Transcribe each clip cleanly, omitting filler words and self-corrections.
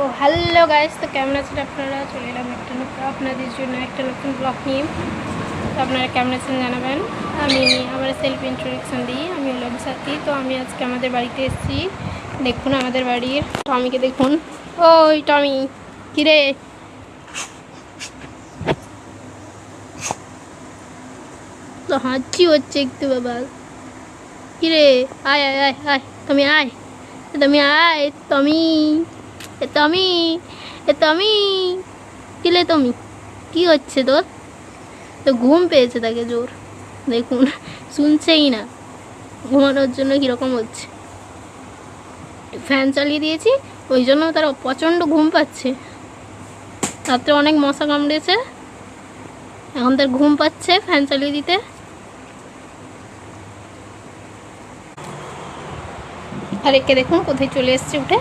তো hello guys, তো কেমন আছেন আপনারা? চলে এলাম আপনাদের জন্য একটা নতুন ব্লগ নিয়ে। তো আপনারা কেমন আছেন জানাবেন। আমি আমার সেলফ ইন্ট্রোডাকশন দিই। আমি হলাম সাথী। তো আমি আজকে আমাদের বাড়িতে এসেছি। দেখুন আমাদের বাড়ির টমিকে দেখুন। ওই টমি, কিরে? তো হাঁচি হচ্ছে একটু বাবা। কিরে, আয় আয় আয় আয়, তুমি আয়, তুমি আয়, তুমি তুমি তুমি কিলে, তুমি কি হচ্ছে তোর? তো ঘুম পেয়েছে তাকে জোর, দেখুন শুনছেই না, ঘুমানোর জন্য কীরকম হচ্ছে। ফ্যান চালিয়ে দিয়েছি, ওই জন্য তার প্রচণ্ড ঘুম পাচ্ছে। রাত্রে অনেক মশা কামড়েছে, এখন তার ঘুম পাচ্ছে ফ্যান চালিয়ে দিতে। আর একে দেখুন কোথায় চলে এসছে উঠে।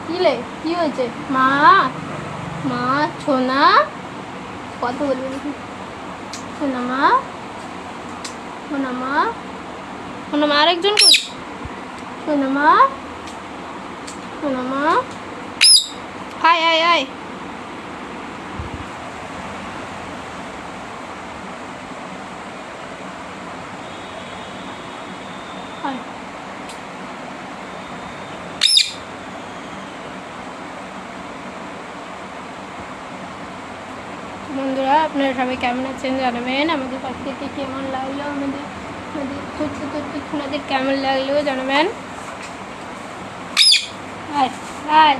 কিলে, কি হয়েছে? মা, মা, সোনা, কত বলবে দেখি। সোনা মা, সোনা মা, সোনা মা, আরেকজন কই? সোনা মা, সোনা মা, আয় আয় আয়। বন্ধুরা, আপনারা সবাই কেমন আছেন জানাবেন। আমাদের কাছ থেকে কেমন লাগলো, আমাদের ছোট্ট ছোট্ট খুনাদের কেমন লাগলো জানাবেন। আয় আয়।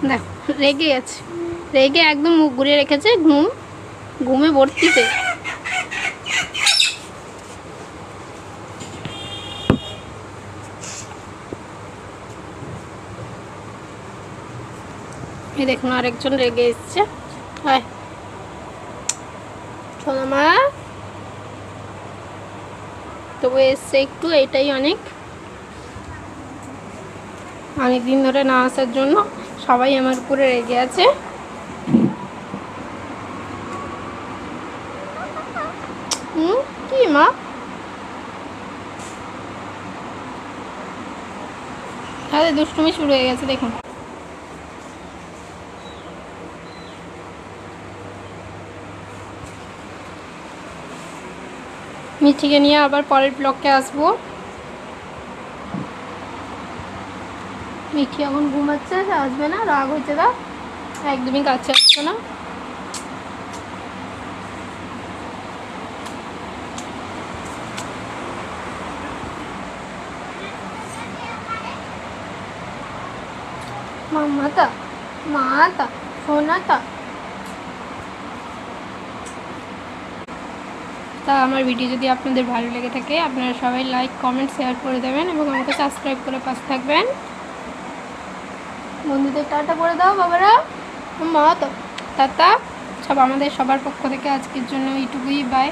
দেখো রেগে আছে, রেগে একদম মুখ ঘুরিয়ে রেখেছে, ঘুমে ভর্তিতে। এই দেখুন আরেকজন রেগে এসছে। হয় শোনো মা, তবু এসছে একটু, এটাই অনেক দিন ধরে না আসার জন্য সবাই আমার উপরে রেগে আছে। কি মা, তাহলে দুষ্টুমি শুরু হয়ে গেছে দেখুন। মিঠিকে নিয়ে আবার পরের ব্লকে আসবো। মিঠি এখন ঘুমাচ্ছে, আসবে না, রাগ হচ্ছে, তা একদমই কাছে আসছে না। মামাতা, মাতা, সোনাতা। তা আমার ভিডিও যদি আপনাদের ভালো লেগে থাকে, আপনারা সবাই লাইক কমেন্ট শেয়ার করে দেবেন এবং আমাকে সাবস্ক্রাইব করে পাশে থাকবেন। বন্ধুদের টাটা করে দাও বাবারা, মা তো টাটা। আমাদের সবার পক্ষ থেকে আজকের জন্য এইটুকুই, বাই।